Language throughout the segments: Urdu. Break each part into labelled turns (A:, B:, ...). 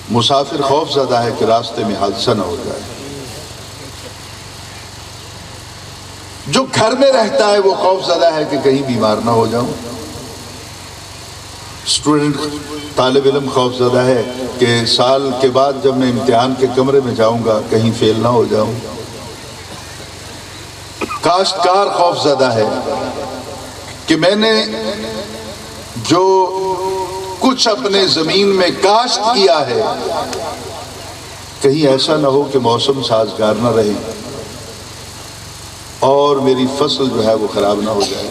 A: مسافر خوف زدہ ہے کہ راستے میں حادثہ نہ ہو جائے، جو گھر میں رہتا ہے وہ خوف زدہ ہے کہ کہیں بیمار نہ ہو جاؤں، اسٹوڈنٹ طالب علم خوف زدہ ہے کہ سال کے بعد جب میں امتحان کے کمرے میں جاؤں گا کہیں فیل نہ ہو جاؤں، کاشتکار خوف زدہ ہے کہ میں نے جو کچھ اپنے زمین میں کاشت کیا ہے کہیں ایسا نہ ہو کہ موسم سازگار نہ رہے اور میری فصل جو ہے وہ خراب نہ ہو جائے۔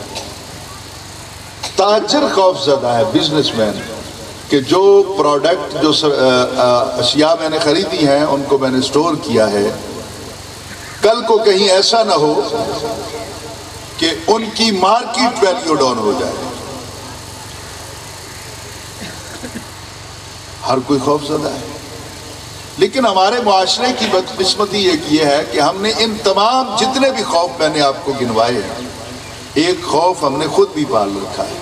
A: تاجر خوف زدہ ہے، بزنس مین، کہ جو پروڈکٹ جو اشیاء میں نے خریدی ہیں ان کو میں نے سٹور کیا ہے، کل کو کہیں ایسا نہ ہو کہ ان کی مارکیٹ ویلیو ڈاؤن ہو جائے۔ ہر کوئی خوف زدہ ہے، لیکن ہمارے معاشرے کی بدقسمتی یہ ہے کہ ہم نے ان تمام جتنے بھی خوف میں نے آپ کو گنوائے ہیں، ایک خوف ہم نے خود بھی پال رکھا ہے،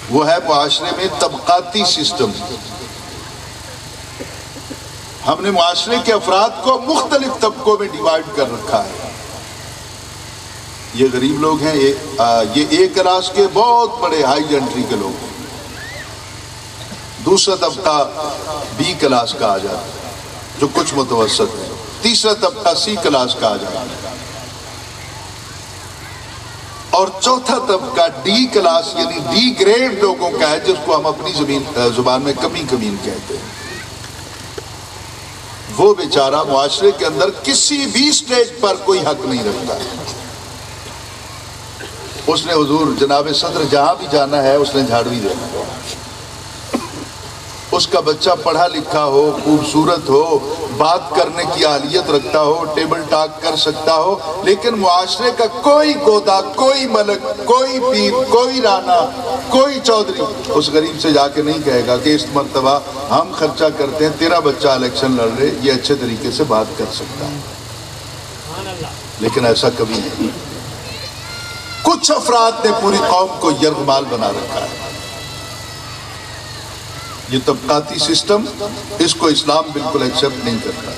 A: وہ ہے معاشرے میں طبقاتی سسٹم۔ ہم نے معاشرے کے افراد کو مختلف طبقوں میں ڈیوائیڈ کر رکھا ہے۔ یہ غریب لوگ ہیں، یہ اے کلاس کے بہت بڑے ہائی انٹری کے لوگ ہیں، دوسرا طبقہ بی کلاس کا آ جاتا ہے جو کچھ متوسط ہے، تیسرا طبقہ سی کلاس کا آ جاتا ہے، اور چوتھا طبقہ ڈی کلاس یعنی ڈی گریڈ لوگوں کا ہے، جس کو ہم اپنی زبان میں کمی کمین کہتے ہیں۔ وہ بیچارہ معاشرے کے اندر کسی بھی سٹیج پر کوئی حق نہیں رکھتا ہے۔ اس نے حضور جناب صدر جہاں بھی جانا ہے اس نے جھاڑو ہی دینا ہے۔ اس کا بچہ پڑھا لکھا ہو، خوبصورت ہو، بات کرنے کی اہلیت رکھتا ہو، ٹیبل ٹاک کر سکتا ہو، لیکن معاشرے کا کوئی گودا، کوئی ملک، کوئی پیر، کوئی رانا، کوئی چودھری اس غریب سے جا کے نہیں کہے گا کہ اس مرتبہ ہم خرچہ کرتے ہیں، تیرا بچہ الیکشن لڑ رہے، یہ اچھے طریقے سے بات کر سکتا ہے۔ لیکن ایسا کبھی نہیں۔ کچھ افراد نے پوری قوم کو یرغمال بنا رکھا ہے۔ یہ طبقاتی سسٹم، اس کو اسلام بالکل ایکسپٹ نہیں کرتا۔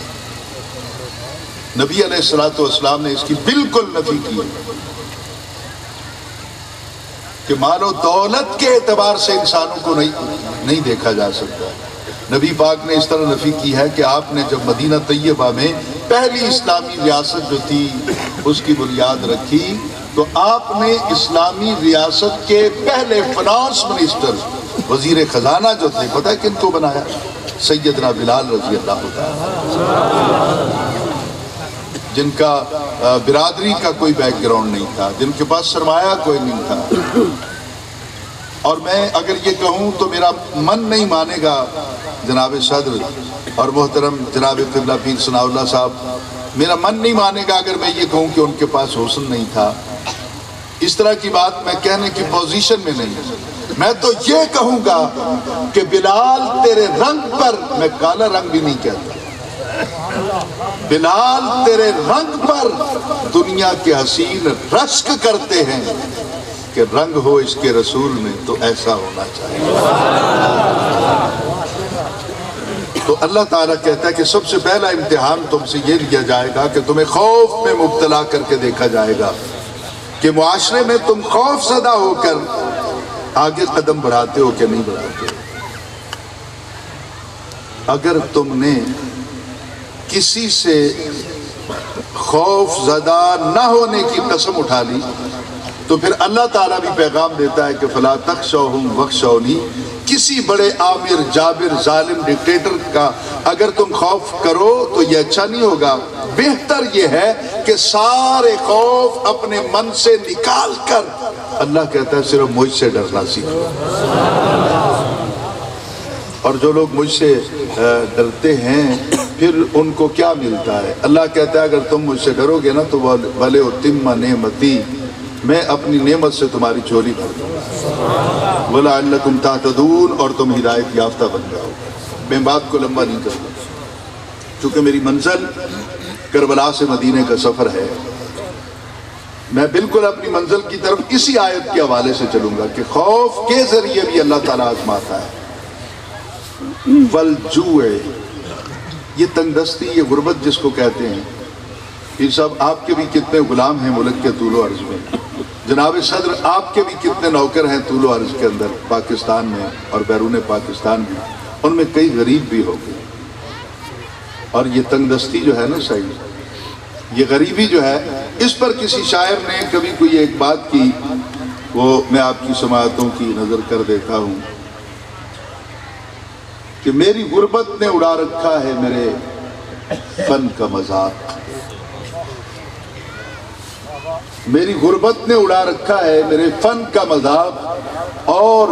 A: نبی علیہ السلام نے اس کی بالکل نفی کی کہ مال و دولت کے اعتبار سے انسانوں کو نہیں دیکھا جا سکتا۔ نبی پاک نے اس طرح نفی کی ہے کہ آپ نے جب مدینہ طیبہ میں پہلی اسلامی ریاست جو تھی اس کی بنیاد رکھی تو آپ نے اسلامی ریاست کے پہلے فنانس منسٹر، وزیر خزانہ جو تھے، پتہ ہے کن کو بنایا؟ سیدنا بلال رضی اللہ عنہ، جن کا برادری کا کوئی بیک گراؤنڈ نہیں تھا، جن کے پاس سرمایہ کوئی نہیں تھا۔ اور میں اگر یہ کہوں تو میرا من نہیں مانے گا جناب صدر اور محترم جناب قبلہ پیر ثناء اللہ صاحب، میرا من نہیں مانے گا اگر میں یہ کہوں کہ ان کے پاس حسن نہیں تھا۔ اس طرح کی بات میں کہنے کی پوزیشن میں نہیں ہوں۔ میں تو یہ کہوں گا کہ بلال تیرے رنگ پر، میں کالا رنگ بھی نہیں کہتا، بلال تیرے رنگ پر دنیا کے حسین رشک کرتے ہیں کہ رنگ ہو اس کے رسول میں تو ایسا ہونا چاہیے۔ تو اللہ تعالیٰ کہتا ہے کہ سب سے پہلا امتحان تم سے یہ لیا جائے گا کہ تمہیں خوف میں مبتلا کر کے دیکھا جائے گا کہ معاشرے میں تم خوف زدہ ہو کر آگے قدم بڑھاتے ہو کہ نہیں بڑھاتے۔ اگر تم نے کسی سے خوف زدہ نہ ہونے کی قسم اٹھا لی تو پھر اللہ تعالیٰ بھی پیغام دیتا ہے کہ فلا تخشوہم واخشونی، کسی بڑے آمر جابر ظالم ڈکٹیٹر کا اگر تم خوف کرو تو یہ اچھا نہیں ہوگا۔ بہتر یہ ہے کہ سارے خوف اپنے من سے نکال کر اللہ کہتا ہے صرف مجھ سے ڈرنا سیکھو۔ اور جو لوگ مجھ سے ڈرتے ہیں پھر ان کو کیا ملتا ہے؟ اللہ کہتا ہے اگر تم مجھ سے ڈرو گے نا تو بھلے اتم نعمتی، میں اپنی نعمت سے تمہاری چوری کر دوں گا، وَلَعَلَّكُمْ تَهْتَدُونَ، اور تم ہدایت یافتہ بن جاؤ۔ میں بات کو لمبا نہیں کروں چونکہ میری منزل کربلا سے مدینے کا سفر ہے، میں بالکل اپنی منزل کی طرف اسی آیت کے حوالے سے چلوں گا کہ خوف کے ذریعے بھی اللہ تعالیٰ آزماتا ہے۔ والجوع، یہ تنگ دستی، یہ غربت جس کو کہتے ہیں. یہ سب آپ کے بھی کتنے غلام ہیں ملک کے طول و عرض میں، جناب صدر آپ کے بھی کتنے نوکر ہیں طول و عرض کے اندر پاکستان میں اور بیرون پاکستان بھی، ان میں کئی غریب بھی ہو گئے. اور یہ تنگ دستی جو ہے نا صحیح، یہ غریبی جو ہے، اس پر کسی شاعر نے کبھی کوئی ایک بات کی، وہ میں آپ کی سماعتوں کی نظر کر دیتا ہوں کہ میری غربت نے اڑا رکھا ہے میرے فن کا مذاق، میری غربت نے اڑا رکھا ہے میرے فن کا مذاق، اور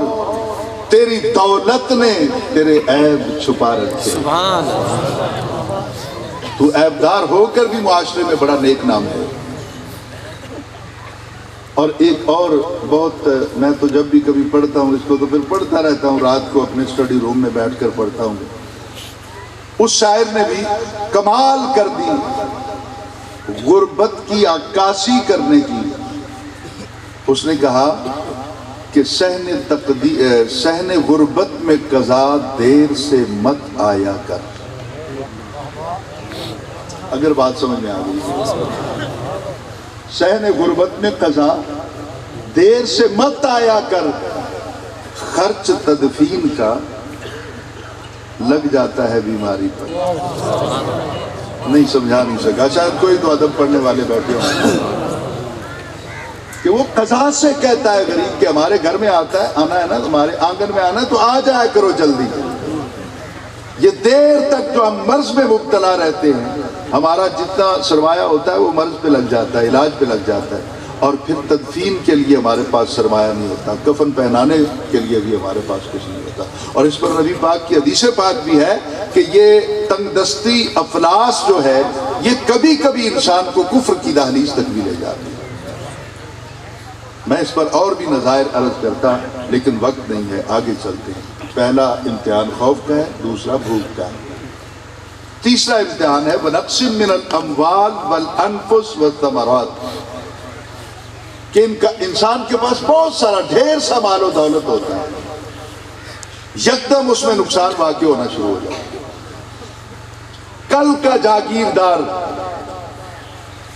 A: تیری دولت نے تیرے عیب چھپا رکھے.
B: سبحان اللہ.
A: تو عیبدار ہو کر بھی معاشرے میں بڑا نیک نام ہے. اور ایک اور بہت، میں تو جب بھی کبھی پڑھتا ہوں اس کو تو پھر پڑھتا رہتا ہوں، رات کو اپنے اسٹڈی روم میں بیٹھ کر پڑھتا ہوں. اس شاعر نے بھی کمال کر دی غربت کی عکاسی کرنے کی. اس نے کہا کہ صحن غربت میں قضا دیر سے مت آیا کر. اگر بات سمجھ میں آ گئی، صحن غربت میں قضا دیر سے مت آیا کر، خرچ تدفین کا لگ جاتا ہے بیماری پر. نہیں سمجھا نہیں سکا، شاید کوئی تو ادب پڑھنے والے بیٹھے ہوں کہ وہ قضا سے کہتا ہے غریب کہ ہمارے گھر میں آتا ہے، آنا ہے نا، تمہارے آنگن میں آنا ہے تو آ جایا کرو جلدی. یہ دیر تک جو ہم مرض میں مبتلا رہتے ہیں، ہمارا جتنا سرمایہ ہوتا ہے وہ مرض پہ لگ جاتا ہے، علاج پہ لگ جاتا ہے، اور پھر تدفین کے لیے ہمارے پاس سرمایہ نہیں ہوتا، کفن پہنانے کے لیے بھی ہمارے پاس کچھ نہیں ہوتا. اور اس پر نبی پاک کی حدیث پاک بھی ہے کہ یہ تنگ دستی افلاس جو ہے، یہ کبھی کبھی انسان کو کفر کی دہلیز تک بھی لے جاتی ہے. میں اس پر اور بھی نظائر عرض کرتا لیکن وقت نہیں ہے، آگے چلتے ہیں. پہلا امتحان خوف کا ہے، دوسرا بھوک کا ہے. تیسرا امتحان ہے وَنَقْسٍ مِّنَ الْأَمْوَالِ وَالْأَنفُسِ وَالثَّمَرَاتِ، کہ انسان کے پاس بہت سارا ڈھیر سا مال و دولت ہوتا ہے، یکدم اس میں نقصان واقع ہونا شروع ہو جاتا ہے. کل کا جاگیردار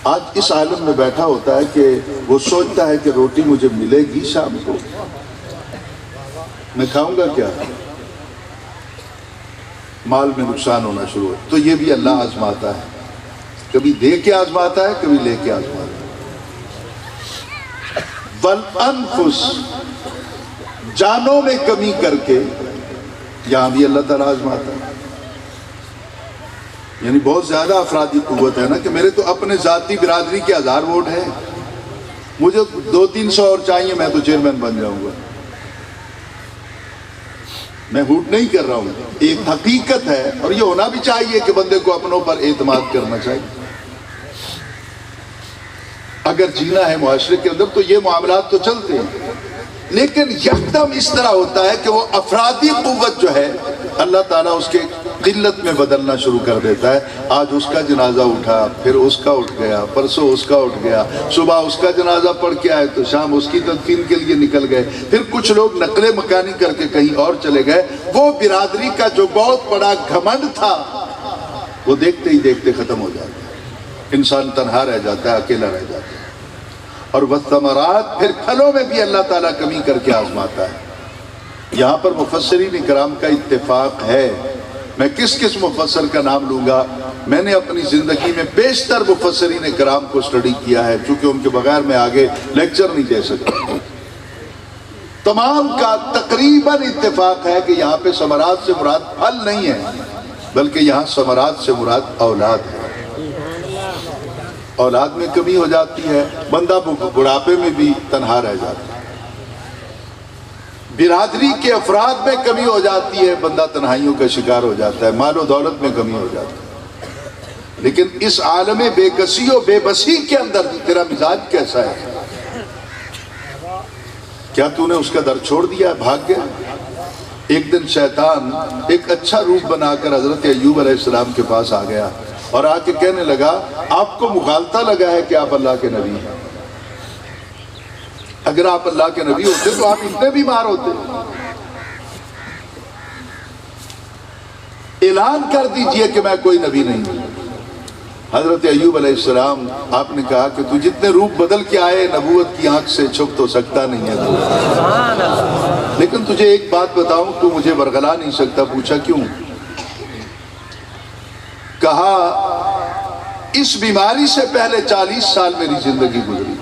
A: آج اس عالم میں بیٹھا ہوتا ہے کہ وہ سوچتا ہے کہ روٹی مجھے ملے گی شام کو، میں کھاؤں گا کیا، مال میں نقصان ہونا شروع ہو. تو یہ بھی اللہ آزماتا ہے، کبھی دے کے آزماتا ہے، کبھی لے کے آزماتا ہے. والانفس، جانوں میں کمی کر کے یہاں بھی اللہ تعالیٰ آزماتا ہے. یعنی بہت زیادہ افرادی قوت ہے نا کہ میرے تو اپنے ذاتی برادری کے 1000 ووٹ ہیں، مجھے 200-300 اور چاہیے، میں تو چیئرمین بن جاؤں گا. میں ہوٹ نہیں کر رہا ہوں، ایک حقیقت ہے، اور یہ ہونا بھی چاہیے کہ بندے کو اپنوں پر اعتماد کرنا چاہیے. اگر جینا ہے معاشرے کے اندر تو یہ معاملات تو چلتے ہیں، لیکن یکدم اس طرح ہوتا ہے کہ وہ افرادی قوت جو ہے اللہ تعالیٰ اس کے قلت میں بدلنا شروع کر دیتا ہے. آج اس کا جنازہ اٹھا، پھر اس کا اٹھ گیا، پرسوں اس کا اٹھ گیا، صبح اس کا جنازہ پڑھ کے آئے تو شام اس کی تدفین کے لیے نکل گئے، پھر کچھ لوگ نقل مکانی کر کے کہیں اور چلے گئے. وہ برادری کا جو بہت بڑا گھمنڈ تھا وہ دیکھتے ہی دیکھتے ختم ہو جاتا ہے. انسان تنہا رہ جاتا ہے، اکیلا رہ جاتا ہے. اور والثمرات، پھر پھلوں میں بھی اللہ تعالیٰ کمی کر کے آزماتا ہے. یہاں پر مفسرین کرام کا اتفاق ہے. میں کس مفسر کا نام لوں گا؟ میں نے اپنی زندگی میں بیشتر مفسرین کرام کو اسٹڈی کیا ہے، چونکہ ان کے بغیر میں آگے لیکچر نہیں دے سکتا. تمام کا تقریباً اتفاق ہے کہ یہاں پہ ثمرات سے مراد پھل نہیں ہے، بلکہ یہاں ثمرات سے مراد اولاد ہے. اولاد میں کمی ہو جاتی ہے، بندہ بڑھاپے میں بھی تنہا رہ جاتا ہے. برادری کے افراد میں کمی ہو جاتی ہے، بندہ تنہائیوں کا شکار ہو جاتا ہے. مال و دولت میں کمی ہو جاتی ہے. لیکن اس عالم بے کسی و بے بسی کے اندر تیرا مزاج کیسا ہے؟ کیا تو نے اس کا در چھوڑ دیا، بھاگ گیا؟ ایک دن شیطان ایک اچھا روپ بنا کر حضرت ایوب علیہ السلام کے پاس آ گیا اور آ کے کہنے لگا، آپ کو مغالطہ لگا ہے کہ آپ اللہ کے نبی ہیں. اگر آپ اللہ کے نبی ہوتے تو آپ اتنے بیمار ہوتے. اعلان کر دیجئے کہ میں کوئی نبی نہیں ہوں۔ حضرت ایوب علیہ السلام آپ نے کہا کہ تو جتنے روپ بدل کے آئے نبوت کی آنکھ سے چھپ تو سکتا نہیں ہے تو، لیکن تجھے ایک بات بتاؤں تو مجھے ورغلا نہیں سکتا۔ پوچھا کیوں؟ کہا اس بیماری سے پہلے 40 سال میری زندگی گزری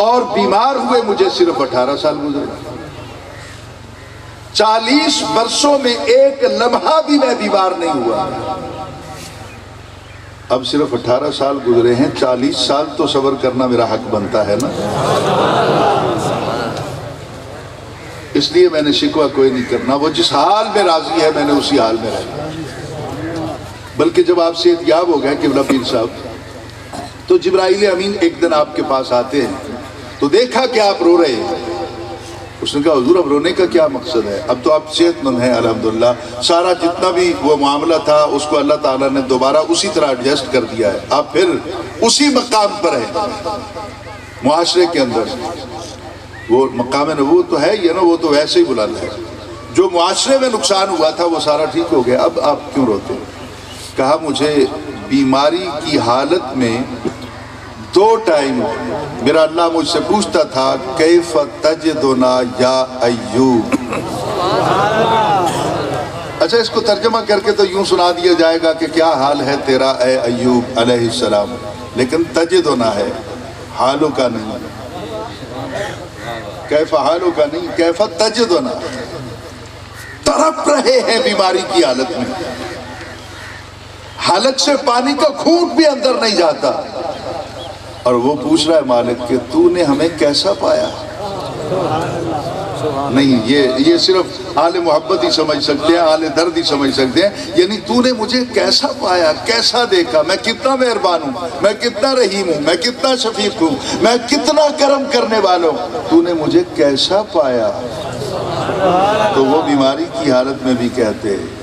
A: اور بیمار ہوئے مجھے صرف 18 سال گزرے۔ 40 برسوں میں ایک لمحہ بھی میں بیمار نہیں ہوا، اب صرف 18 سال گزرے ہیں، 40 سال تو صبر کرنا میرا حق بنتا ہے نا۔ اس لیے میں نے شکوہ کوئی نہیں کرنا، وہ جس حال میں راضی ہے میں نے اسی حال میں رہنا۔ بلکہ جب آپ صحت یاب ہو گئے قبلہ پیر صاحب، تو جبرائیل امین ایک دن آپ کے پاس آتے ہیں تو دیکھا کہ آپ رو رہے ہیں۔ اس نے کہا حضور اب رونے کا کیا مقصد ہے؟ اب تو آپ صحت مند ہیں الحمدللہ، سارا جتنا بھی وہ معاملہ تھا اس کو اللہ تعالیٰ نے دوبارہ اسی طرح ایڈجسٹ کر دیا ہے، آپ پھر اسی مقام پر ہیں معاشرے کے اندر۔ وہ مقام نبوت تو ہے یہ نا، وہ تو ویسے ہی بلند ہے۔ جو معاشرے میں نقصان ہوا تھا وہ سارا ٹھیک ہو گیا، اب آپ کیوں روتے؟ کہا مجھے بیماری کی حالت میں 2 ٹائم میرا اللہ مجھ سے پوچھتا تھا کیف تجدنا یا ایوب۔ اچھا اس کو ترجمہ کر کے تو یوں سنا دیا جائے گا کہ کیا حال ہے تیرا اے ایوب علیہ السلام، لیکن تجدنا ہے، حالوں کا نہیں، کیف حالوں کا نہیں، کیف تجدنا، تڑپ رہے ہیں بیماری کی حالت میں، حلق سے پانی کا گھونٹ بھی اندر نہیں جاتا، اور وہ پوچھ رہا ہے مالک کہ تو نے ہمیں کیسا پایا؟ نہیں، یہ صرف حال محبت ہی سمجھ سکتے ہیں، حال درد ہی سمجھ سکتے ہیں، یعنی تو نے مجھے کیسا پایا، کیسا دیکھا، میں کتنا مہربان ہوں، میں کتنا رحیم ہوں، میں کتنا شفیق ہوں، میں کتنا کرم کرنے والا ہوں، تو نے مجھے کیسا پایا؟ تو وہ بیماری کی حالت میں بھی کہتے ہیں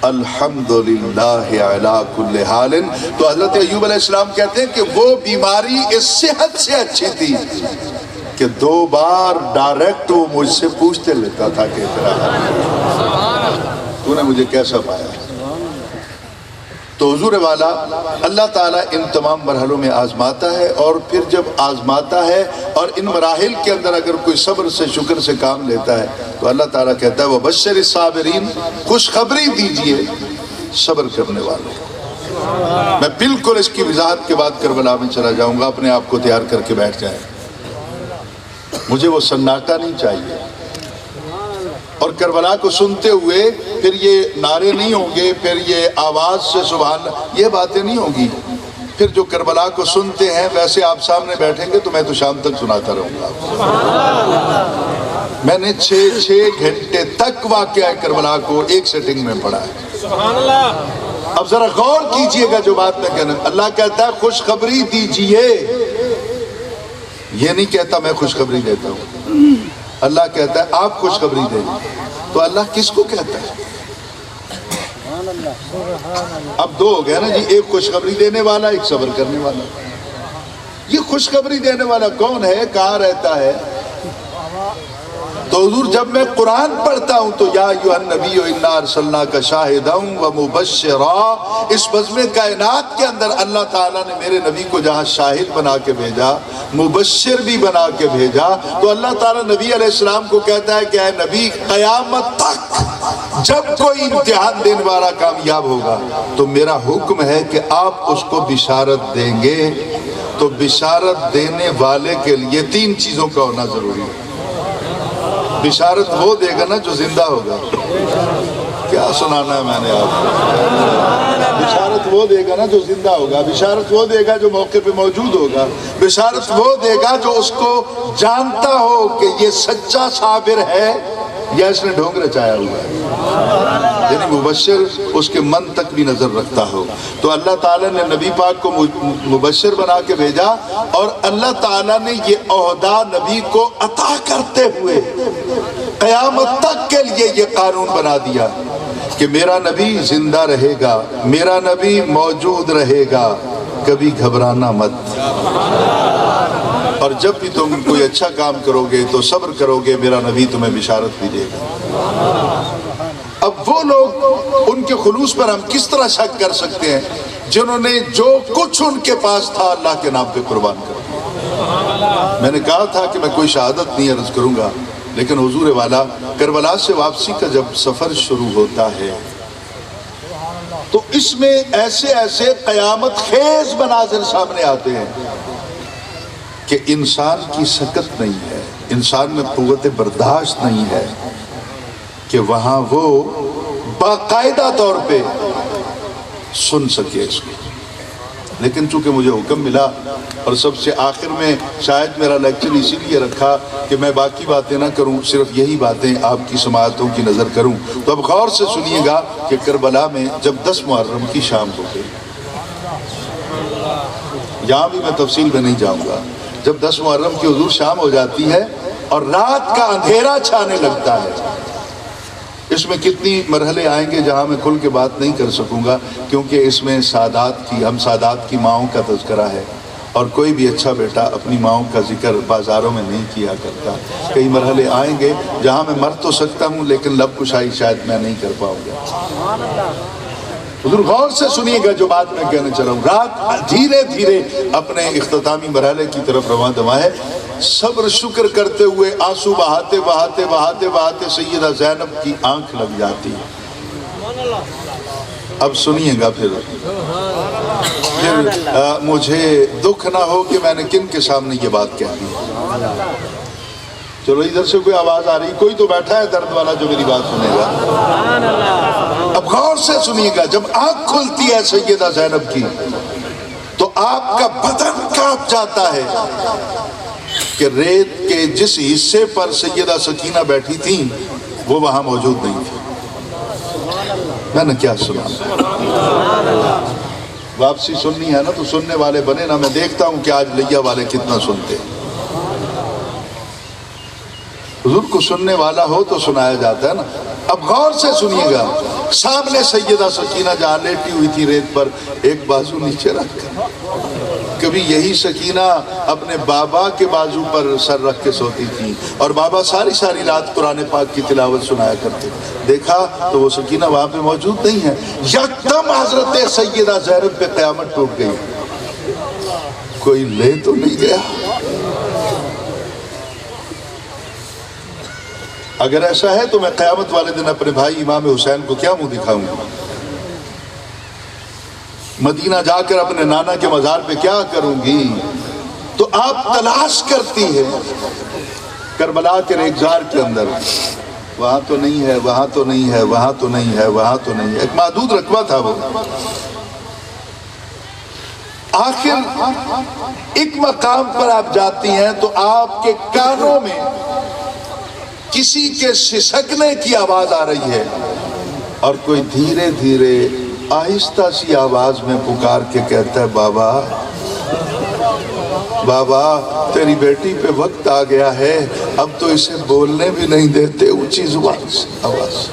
A: الحمدللہ علی کل حال۔ تو حضرت ایوب علیہ السلام کہتے ہیں کہ وہ بیماری اس صحت سے اچھی تھی کہ 2 بار ڈائریکٹ وہ مجھ سے پوچھتے لیتا تھا کہ تو نے مجھے کیسا پایا؟ تو حضور والا اللہ تعالیٰ ان تمام مرحلوں میں آزماتا ہے، اور پھر جب آزماتا ہے اور ان مراحل کے اندر اگر کوئی صبر سے شکر سے کام لیتا ہے تو اللہ تعالیٰ کہتا ہے وَبَشِّرِ الصَّابِرِينَ، خوشخبری دیجئے صبر کرنے والوں۔ میں بالکل اس کی وضاحت کے بعد کربلا میں چلا جاؤں گا، اپنے آپ کو تیار کر کے بیٹھ جائیں، مجھے وہ سناٹا نہیں چاہیے، اور کربلا کو سنتے ہوئے پھر یہ نعرے نہیں ہوں گے، پھر یہ آواز سے سبحان اللہ، یہ باتیں نہیں ہوں گی۔ پھر جو کربلا کو سنتے ہیں ویسے آپ سامنے بیٹھیں گے تو میں تو شام تک سناتا رہوں گا۔ میں نے 6 گھنٹے تک واقعہ کربلا کو ایک سیٹنگ میں پڑھا ہے۔ اب ذرا غور کیجئے گا جو بات میں کہنا، اللہ کہتا ہے خوشخبری دیجئے، یہ نہیں کہتا میں خوشخبری دیتا ہوں، اللہ کہتا ہے آپ خوشخبری دیں۔ تو اللہ کس کو کہتا ہے؟ اب 2 ہو گیا نا جی، ایک خوشخبری دینے والا، ایک صبر کرنے والا۔ یہ خوشخبری دینے والا کون ہے، کہاں رہتا ہے؟ تو حضور جب میں قرآن پڑھتا ہوں تو یا ایھا النبی انا ارسلناک شاہدا ومبشرا، اس بزم کائنات کے اندر اللہ تعالیٰ نے میرے نبی کو جہاں شاہد بنا کے بھیجا، مبشر بھی بنا کے بھیجا، تو اللہ تعالیٰ نبی علیہ السلام کو کہتا ہے کہ اے نبی قیامت تک جب کوئی امتحان دینے والا کامیاب ہوگا تو میرا حکم ہے کہ آپ اس کو بشارت دیں گے۔ تو بشارت دینے والے کے لیے 3 چیزوں کا ہونا ضروری ہے۔ بشارت وہ دے گا نا جو زندہ ہوگا، کیا سنانا ہے میں نے آپ کو؟ بشارت وہ دے گا نا جو زندہ ہوگا، بشارت وہ دے گا جو موقع پہ موجود ہوگا، بشارت وہ دے گا جو اس کو جانتا ہو کہ یہ سچا صابر ہے یا اس نے ڈھونگ رچایا ہوا ہے، یعنی مبشر اس کے من تک بھی نظر رکھتا ہو۔ تو اللہ تعالیٰ نے نبی پاک کو مبشر بنا کے بھیجا، اور اللہ تعالیٰ نے یہ عہدہ نبی کو عطا کرتے ہوئے قیامت تک کے لیے یہ قانون بنا دیا کہ میرا نبی زندہ رہے گا، میرا نبی موجود رہے گا، کبھی گھبرانا مت، اور جب بھی تم کوئی اچھا کام کرو گے تو صبر کرو گے، میرا نبی تمہیں بشارت بھی دے گا۔ اب وہ لوگ ان کے خلوص پر ہم کس طرح شک کر سکتے ہیں جنہوں نے جو کچھ ان کے پاس تھا اللہ کے نام پہ قربان کر دیا؟ میں نے کہا تھا کہ میں کوئی شہادت نہیں عرض کروں گا، لیکن حضور والا کربلا سے واپسی کا جب سفر شروع ہوتا ہے تو اس میں ایسے ایسے قیامت خیز مناظر سامنے آتے ہیں کہ انسان کی سکت نہیں ہے، انسان میں قوت برداشت نہیں ہے کہ وہاں وہ باقاعدہ طور پہ سن سکے اس کو۔ لیکن چونکہ مجھے حکم ملا اور سب سے آخر میں شاید میرا لیکچر اسی لیے رکھا کہ میں باقی باتیں نہ کروں، صرف یہی باتیں آپ کی سماعتوں کی نظر کروں، تو اب غور سے سنیے گا کہ کربلا میں جب 10 محرم کی شام ہو گئی، یہاں بھی میں تفصیل میں نہیں جاؤں گا، جب 10 محرم کی حضور شام ہو جاتی ہے اور رات کا اندھیرا چھانے لگتا ہے، اس میں کتنی مرحلے آئیں گے جہاں میں کھل کے بات نہیں کر سکوں گا، کیونکہ اس میں ہم سادات کی ماؤں کا تذکرہ ہے، اور کوئی بھی اچھا بیٹا اپنی ماؤں کا ذکر بازاروں میں نہیں کیا کرتا۔ کئی مرحلے آئیں گے جہاں میں مر تو سکتا ہوں لیکن لب کشائی شاید میں نہیں کر پاؤں گا۔ حضور غور سے سنیے گا جو بات میں کہنے چلا ہوں، رات دھیرے دھیرے اپنے اختتامی مرحلے کی طرف رواں دواں ہے، صبر شکر کرتے ہوئے آنسو بہاتے بہاتے بہاتے بہاتے سیدہ زینب کی آنکھ لگ جاتی ہے۔ اب سنیے گا پھر مجھے دکھ نہ ہو کہ میں نے کن کے سامنے یہ بات کہہ دی۔ چلو ادھر سے کوئی آواز آ رہی، کوئی تو بیٹھا ہے درد والا جو میری بات سنے گا۔ اب غور سے سنیے گا، جب آنکھ کھلتی ہے سیدہ زینب کی تو آپ کا بدن کانپ جاتا ہے کہ ریت کے جس حصے پر سیدہ سکینہ بیٹھی تھیں وہ وہاں موجود نہیں تھی۔ میں نے کیا سنا، واپسی سننی ہے نا تو سننے والے بنے نا، میں دیکھتا ہوں کہ آج لیا والے کتنا سنتے ہیں۔ حضور کو سننے والا ہو تو سنایا جاتا ہے نا۔ اب غور سے سنیے گا، سامنے سیدہ سکینہ جہاں لیٹی ہوئی تھی ریت پر، ایک بازو نیچے رکھ کر، کبھی یہی سکینہ اپنے بابا کے بازو پر سر رکھ کے سوتی تھی اور بابا ساری ساری رات قرآن پاک کی تلاوت سنایا کرتے۔ دیکھا تو وہ سکینہ وہاں پہ موجود نہیں ہے، یکدم حضرت سیدہ زینب پہ قیامت ٹوٹ گئی، کوئی لے تو نہیں گیا۔ اگر ایسا ہے تو میں قیامت والے دن اپنے بھائی امام حسین کو کیا منہ دکھاؤں گا؟ مدینہ جا کر اپنے نانا کے مزار پہ کیا کروں گی؟ تو آپ تلاش کرتی ہے کربلا کے ریگزار کے اندر، وہاں تو نہیں ہے، وہاں تو نہیں ہے، وہاں تو نہیں ہے، وہاں تو نہیں ہے، ایک محدود رقبہ تھا وہ۔ آخر ایک مقام پر آپ جاتی ہیں تو آپ کے کانوں میں کسی کے سسکنے کی آواز آ رہی ہے اور کوئی دھیرے دھیرے آہستہ سی آواز میں پکار کے کہتا ہے، بابا بابا تیری بیٹی پہ وقت آ گیا ہے، اب تو اسے بولنے بھی نہیں دیتے، اونچی زبان سے آواز،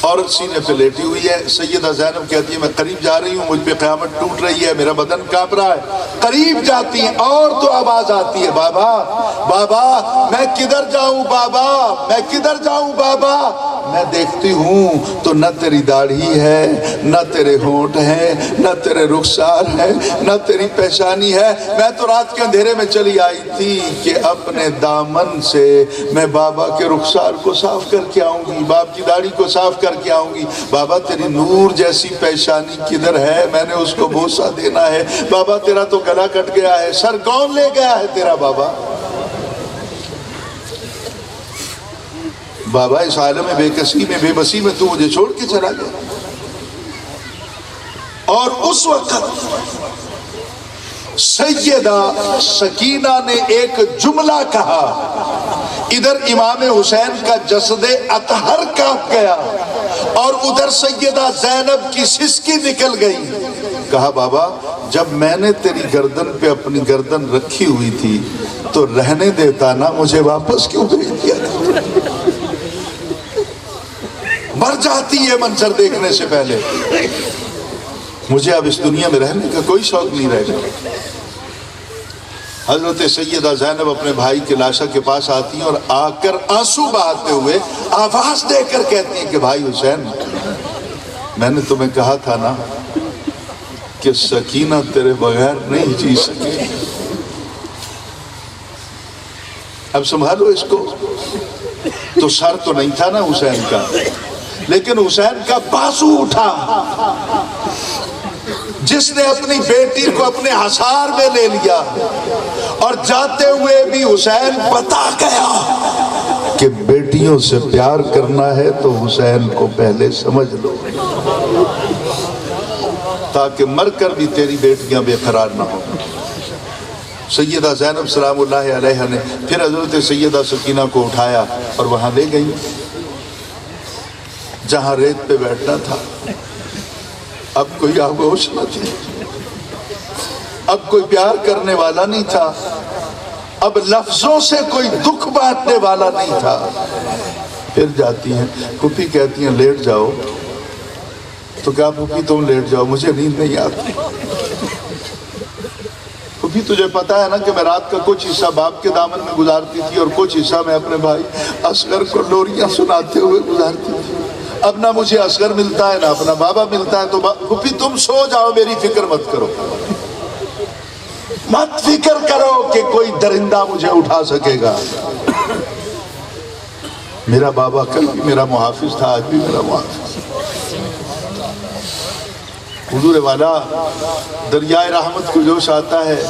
A: اور سینے پہ لیٹی ہوئی ہے۔ سیدہ زینب کہتی ہے میں قریب جا رہی ہوں، مجھ پہ قیامت ٹوٹ رہی ہے، میرا بدن کانپ رہا ہے۔ قریب جاتی ہیں اور تو آواز آتی ہے، بابا بابا میں کدھر جاؤں بابا، میں کدھر جاؤں بابا۔ میں دیکھتی ہوں تو نہ تیری داڑھی ہے، نہ تیرے ہونٹ ہیں، نہ تیرے رخسار ہے، نہ تیری پیشانی ہے۔ میں تو رات کے اندھیرے میں چلی آئی تھی کہ اپنے دامن سے میں بابا کے رخسار کو صاف کر کے آؤں گی، باپ کی داڑھی کو صاف کر کے آؤں گی۔ بابا تیری نور جیسی پیشانی کدھر ہے، میں نے اس کو بوسہ دینا ہے۔ بابا تیرا تو گلا کٹ گیا ہے، سر کون لے گیا ہے تیرا بابا؟ بابا اس عالم میں بے کسی میں، بے بسی میں تو مجھے چھوڑ کے چلا گیا۔ اور اس وقت سیدہ سکینہ نے ایک جملہ کہا، ادھر امام حسین کا جسد اطہر کانپ گیا اور ادھر سیدہ زینب کی سسکی نکل گئی۔ کہا بابا جب میں نے تیری گردن پہ اپنی گردن رکھی ہوئی تھی تو رہنے دیتا نا، مجھے واپس کیوں بھیج دیا تھا؟ مر جاتی ہے منظر دیکھنے سے پہلے، مجھے اب اس دنیا میں رہنے کا کوئی شوق نہیں رہ گیا۔ حضرت سیدہ زینب اپنے بھائی کے لاشا کے پاس آتی ہیں اور آ کر آنسو بہاتے ہوئے آواز دے کر کہتی ہیں کہ بھائی حسین، میں نے تمہیں کہا تھا نا کہ سکینہ تیرے بغیر نہیں جی سکے. اب سنبھالو اس کو. تو سر تو نہیں تھا نا حسین کا، لیکن حسین کا بازو اٹھا جس نے اپنی بیٹی کو اپنے حصار میں لے لیا، اور جاتے ہوئے بھی حسین بتا گیا کہ بیٹیوں سے پیار کرنا ہے تو حسین کو پہلے سمجھ لو، تاکہ مر کر بھی تیری بیٹیاں بے قرار نہ ہو. سیدہ زینب سلام اللہ علیہا نے پھر حضرت سیدہ سکینہ کو اٹھایا اور وہاں لے گئی جہاں ریت پہ بیٹھنا تھا. اب کوئی آغوش نہ تھی، اب کوئی پیار کرنے والا نہیں تھا، اب لفظوں سے کوئی دکھ بانٹنے والا نہیں تھا. پھر جاتی ہیں پھوپھی کہتی ہیں لیٹ جاؤ. تو کہا پھوپھی تم لیٹ جاؤ، مجھے نیند نہیں آتی. پھوپھی تجھے پتا ہے نا کہ میں رات کا کچھ حصہ باپ کے دامن میں گزارتی تھی اور کچھ حصہ میں اپنے بھائی اصغر کو لوریاں سناتے ہوئے گزارتی تھی. اب نہ مجھے اصغر ملتا ہے نہ اپنا بابا ملتا ہے. تو پھوپھی تم سو جاؤ، میری فکر مت کرو، مت فکر کرو کہ کوئی درندہ مجھے اٹھا سکے گا. میرا بابا کل بھی میرا محافظ تھا، آج بھی میرا محافظ. حضور والا دریائے رحمت کو جوش آتا ہے.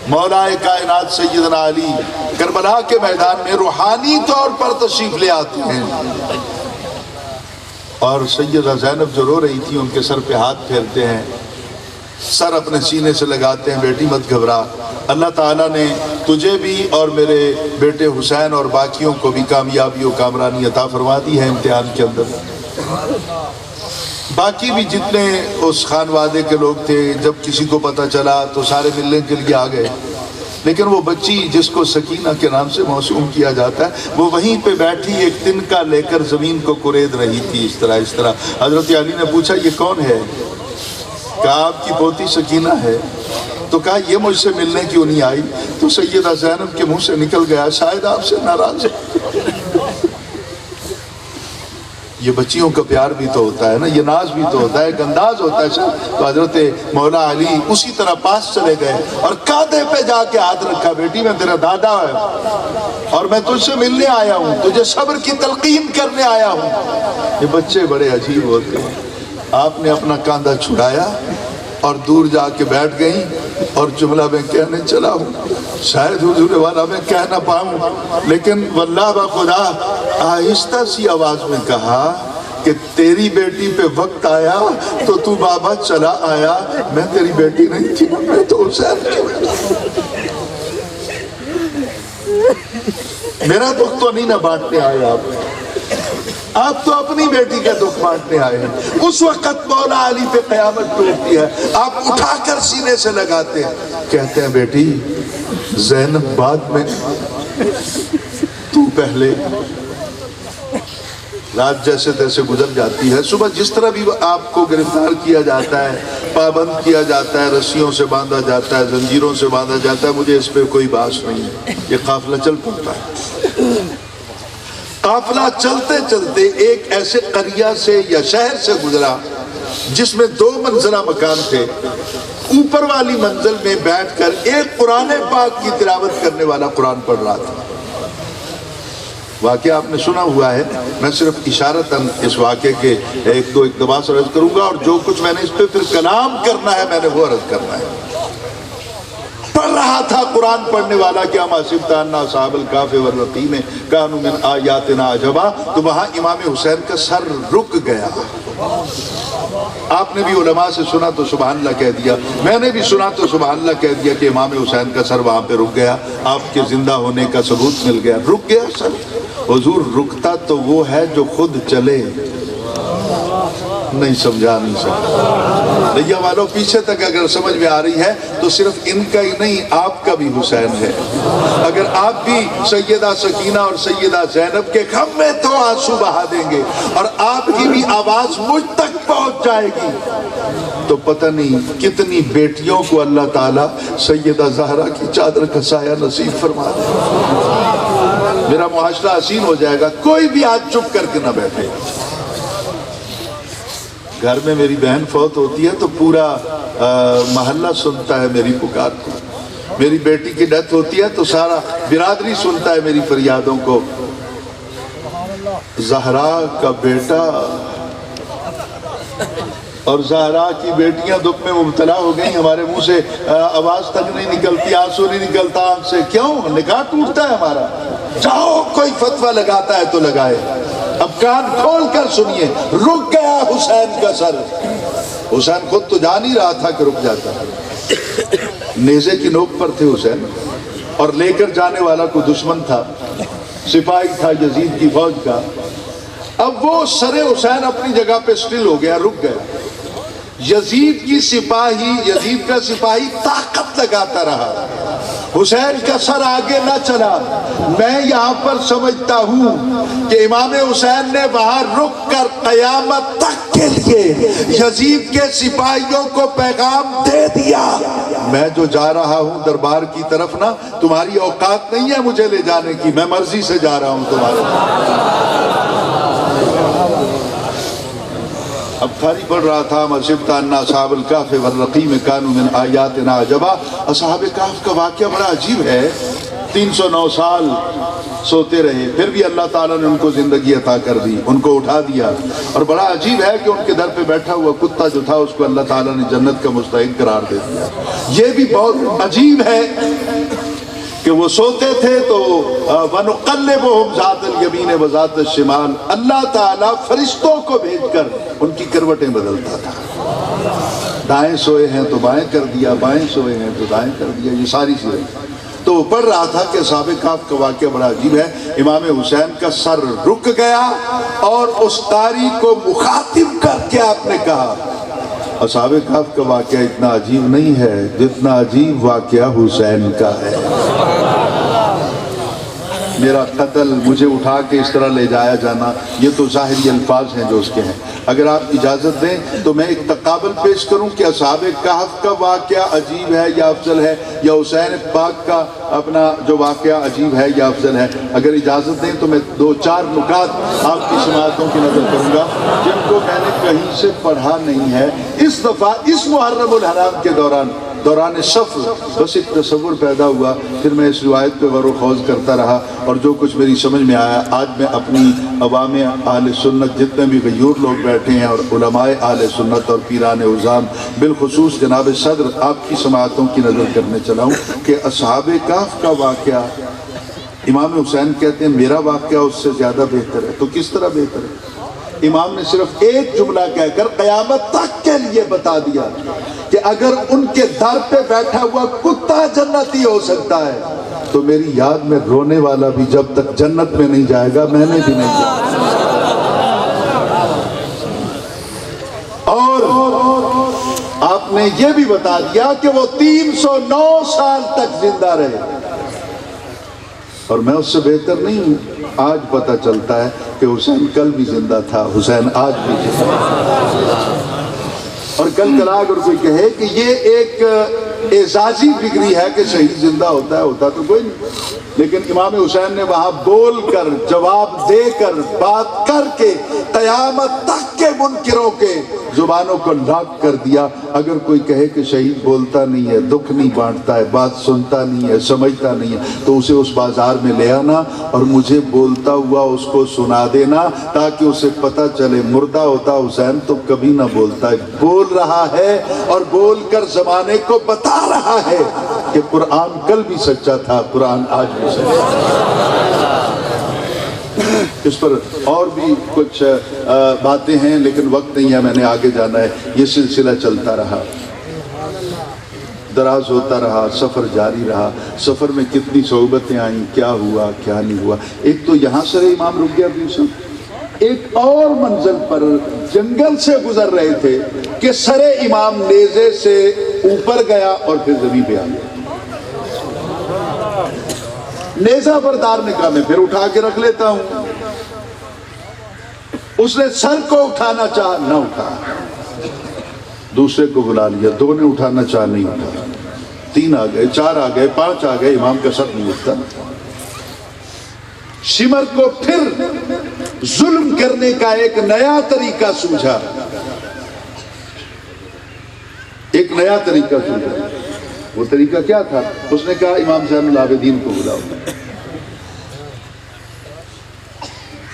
A: مولا کائنات سیدنا علی کربلا کے میدان میں روحانی طور پر تشریف لے آتے ہیں، اور سیدہ زینب جو رو رہی تھی ان کے سر پہ ہاتھ پھیرتے ہیں، سر اپنے سینے سے لگاتے ہیں. بیٹی مت گھبرا، اللہ تعالیٰ نے تجھے بھی اور میرے بیٹے حسین اور باقیوں کو بھی کامیابی و کامرانی عطا فرما دی ہے امتحان کے اندر. باقی بھی جتنے اس خانوادے کے لوگ تھے جب کسی کو پتہ چلا تو سارے ملنے کے لیے آ گئے، لیکن وہ بچی جس کو سکینہ کے نام سے موسوم کیا جاتا ہے وہ وہیں پہ بیٹھی ایک تنکا لے کر زمین کو کورید رہی تھی اس طرح. حضرت علی نے پوچھا یہ کون ہے؟ کہا آپ کی پوتی سکینہ ہے. تو کہا یہ مجھ سے ملنے کیوں نہیں آئی؟ تو سیدہ زینب کے منہ سے نکل گیا شاید آپ سے ناراض ہے. یہ بچیوں کا پیار بھی تو ہوتا ہے نا، یہ ناز بھی تو ہوتا ہے، ایک انداز ہوتا ہے. تو حضرت مولا علی اسی طرح پاس چلے گئے اور کاندھے پہ جا کے ہاتھ رکھا. بیٹی میں تیرا دادا ہے اور میں تجھ سے ملنے آیا ہوں، تجھے صبر کی تلقین کرنے آیا ہوں. یہ بچے بڑے عجیب ہوتے ہیں. آپ نے اپنا کاندھا چھڑایا اور دور جا کے بیٹھ گئی اور جملہ میں کہنے چلا ہوں، شاید حضور والا میں کہہ نہ پاؤں، لیکن واللہ بخدا آہستہ سی آواز میں کہا کہ تیری بیٹی پہ وقت آیا تو تو بابا چلا آیا. میں تیری بیٹی نہیں تھی، میں تو حسین کی بیٹی. میرا دکھ تو نہیں نہ بانٹنے آیا آپ تو اپنی بیٹی کا دکھ بانٹنے آئے ہیں. اس وقت مولا علی پہ قیامت ٹوٹتی ہے، آپ اٹھا کر سینے سے لگاتے ہیں، کہتے ہیں بیٹی زینب بعد میں، تو پہلے. رات جیسے تیسے گزر جاتی ہے. صبح جس طرح بھی آپ کو گرفتار کیا جاتا ہے، پابند کیا جاتا ہے، رسیوں سے باندھا جاتا ہے، زنجیروں سے باندھا جاتا ہے، مجھے اس پہ کوئی باس نہیں ہے. یہ قافلہ چل پڑتا ہے. قافلہ چلتے چلتے ایک ایسے قریہ سے یا شہر سے گزرا جس میں 2 منزلہ مکان تھے. اوپر والی منزل میں بیٹھ کر ایک قرآن پاک کی تلاوت کرنے والا قرآن پڑھ رہا تھا. واقعہ آپ نے سنا ہوا ہے، میں صرف اشارتاً اس واقعے کے ایک دو اقتباس عرض کروں گا، اور جو کچھ میں نے اس پہ پھر کلام کرنا ہے میں نے وہ عرض کرنا ہے. پڑھ رہا تھا قرآن پڑھنے والا کہ اما حسبت ان اصحاب الکہف والرقیم کانوا من آیاتنا عجبا. تو وہاں امام حسین کا سر رک گیا. آپ نے بھی علماء سے سنا تو سبحان اللہ کہہ دیا، میں نے بھی سنا تو سبحان اللہ کہہ دیا کہ امام حسین کا سر وہاں پہ رک گیا. آپ کے زندہ ہونے کا ثبوت مل گیا. رک گیا سر. حضور رکتا تو وہ ہے جو خود چلے. نہیں سمجھا نہیں سکتا. لیا والوں پیچھے تک اگر سمجھ میں آ رہی ہے تو صرف ان کا ہی نہیں آپ کا بھی حسین ہے. اگر آپ بھی سیدہ سکینہ اور سیدہ زینب کے غم میں تو آنسو بہا دیں گے اور آپ کی بھی آواز مجھ تک پہنچ جائے گی تو پتہ نہیں کتنی بیٹیوں کو اللہ تعالیٰ سیدہ زہرا کی چادر کا سایہ نصیب فرما دے. میرا معاشرہ حسین ہو جائے گا. کوئی بھی آج چپ کر کے نہ بیٹھے. گھر میں میری بہن فوت ہوتی ہے تو پورا محلہ سنتا ہے میری پکار کو. میری بیٹی کی ڈیتھ ہوتی ہے تو سارا برادری سنتا ہے میری فریادوں کو. زہرا کا بیٹا اور زہرا کی بیٹیاں دکھ میں مبتلا ہو گئیں. ہمارے منہ سے آواز تک نہیں نکلتی, آنسو نہیں نکلتا آنکھ سے. کیوں؟ نکاح ٹوٹتا ہے ہمارا. جاؤ کوئی فتویٰ لگاتا ہے تو لگائے. اب کان کھول کر سنیے. رک گیا حسین کا سر. حسین خود تو جان ہی رہا تھا کہ رک جاتا. نیزے کی نوک پر تھے حسین اور لے کر جانے والا کوئی دشمن تھا, سپاہی تھا یزید کی فوج کا. اب وہ سر حسین اپنی جگہ پہ سٹل ہو گیا, رک گیا. یزید کا سپاہی طاقت لگاتا رہا. حسین کا سر آگے نہ چلا. میں یہاں پر سمجھتا ہوں کہ امام حسین نے وہاں رک کر قیامت تک کے لیے یزید کے سپاہیوں کو پیغام دے دیا, میں جو جا رہا ہوں دربار کی طرف نا, تمہاری اوقات نہیں ہے مجھے لے جانے کی, میں مرضی سے جا رہا ہوں تمہارے. اب خالی پڑھ رہا تھا مَصِبْتَ أَنَّ أَصْحَابَ الْكَهْفِ وَالرَّقِيمِ كَانُوا مِنْ آيَاتِنَا عَجَبًا. اصحاب کہف کا واقعہ بڑا عجیب ہے. 309 سال سوتے رہے, پھر بھی اللہ تعالیٰ نے ان کو زندگی عطا کر دی, ان کو اٹھا دیا. اور بڑا عجیب ہے کہ ان کے در پہ بیٹھا ہوا کتا جو تھا اس کو اللہ تعالیٰ نے جنت کا مستحق قرار دے دیا. یہ بھی بہت عجیب ہے کہ وہ سوتے تھے تو وَنُقَلِّبُهُمْ ذَاتَ الْيَمِينِ وَذَاتَ الشِّمَالِ, اللہ تعالیٰ فرشتوں کو بھیج کر ان کی کروٹیں بدلتا تھا. دائیں سوئے ہیں تو بائیں کر دیا, بائیں سوئے ہیں تو دائیں کر دیا. یہ ساری چیزیں تو وہ پڑھ رہا تھا کہ اصحاب کہف کا واقعہ بڑا عجیب ہے. امام حسین کا سر رک گیا اور اس قاری کو مخاطب کر کے آپ نے کہا, اصحاب کہف کا واقعہ اتنا عجیب نہیں ہے جتنا عجیب واقعہ حسین کا ہے. میرا قتل, مجھے اٹھا کے اس طرح لے جایا جانا, یہ تو ظاہری الفاظ ہیں جو اس کے ہیں. اگر آپ اجازت دیں تو میں ایک تقابل پیش کروں کہ اصحاب کہف کا واقعہ عجیب ہے یا افضل ہے, یا حسین پاک کا اپنا جو واقعہ عجیب ہے یا افضل ہے. اگر اجازت دیں تو میں 2-4 نکات آپ کی سماعتوں کی نظر کروں گا جن کو میں نے کہیں سے پڑھا نہیں ہے. اس دفعہ اس محرم الحرام کے دوران سفر بس ایک تصور پیدا ہوا, پھر میں اس روایت پہ غور و خوض کرتا رہا اور جو کچھ میری سمجھ میں آیا آج میں اپنی عوام اہل سنت جتنے بھی غیور لوگ بیٹھے ہیں اور علماء اہل سنت اور پیران عظام بالخصوص جناب صدر آپ کی سماعتوں کی نظر کرنے چلا ہوں کہ اصحاب کہف کا واقعہ امام حسین کہتے ہیں میرا واقعہ اس سے زیادہ بہتر ہے. تو کس طرح بہتر ہے؟ امام نے صرف ایک جملہ کہہ کر قیامت تک کے لیے بتا دیا کہ اگر ان کے در پہ بیٹھا ہوا کتا جنتی ہو سکتا ہے تو میری یاد میں رونے والا بھی جب تک جنت میں نہیں جائے گا میں نے بھی نہیں جانا. اور آپ نے یہ بھی بتا دیا کہ وہ 309 سال تک زندہ رہے اور میں اس سے بہتر نہیں ہوں. آج پتہ چلتا ہے کہ حسین کل بھی زندہ تھا, حسین آج بھی زندہ تھا. اور کل کلا اگر کوئی کہے کہ یہ ایک اعزازی فکری ہے کہ شہید زندہ ہوتا تو کوئی نہیں, لیکن امام حسین نے وہاں بول کر جواب دے کر بات کر کے قیامت تک کے منکروں کے زبانوں کو لاک کر دیا. اگر کوئی کہے کہ شہید بولتا نہیں ہے, دکھ نہیں بانٹتا ہے, بات سنتا نہیں ہے, سمجھتا نہیں ہے, تو اسے اس بازار میں لے آنا اور مجھے بولتا ہوا اس کو سنا دینا تاکہ اسے پتہ چلے مردہ ہوتا حسین تو کبھی نہ بولتا ہے, بول رہا ہے اور بول کر زمانے کو بتا رہا ہے کہ قرآن کل بھی سچا تھا, قرآن آج بھی سچا تھا. اس پر اور بھی کچھ باتیں ہیں لیکن وقت نہیں ہے, میں نے آگے جانا ہے. یہ سلسلہ چلتا رہا, دراز ہوتا رہا, سفر جاری رہا. سفر میں کتنی صحبتیں آئیں, کیا ہوا کیا نہیں ہوا. ایک تو یہاں سر امام رک گیا یوسف, ایک اور منزل پر جنگل سے گزر رہے تھے کہ سر امام نیزے سے اوپر گیا اور پھر زمین پہ آ گیا. نیزہ بردار نے کہا میں پھر اٹھا کے رکھ لیتا ہوں. اس نے سر کو اٹھانا چاہا, نہ اٹھا. دوسرے کو بلا لیا، دو نے اٹھانا، چار نہیں اٹھا، تین آ گئے، چار آ گئے، پانچ آ گئے، امام کا سر نہیں اٹھتا۔ شمر کو پھر ظلم کرنے کا ایک نیا طریقہ سوجھا، ایک نیا طریقہ سوجھا۔ وہ طریقہ کیا تھا؟ اس نے کہا امام زین العابدین کو بلاؤ۔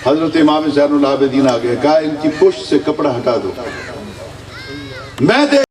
A: حضرت امام زین العابدین آ گئے، کہا ان کی پشت سے کپڑا ہٹا دو، میں دیکھ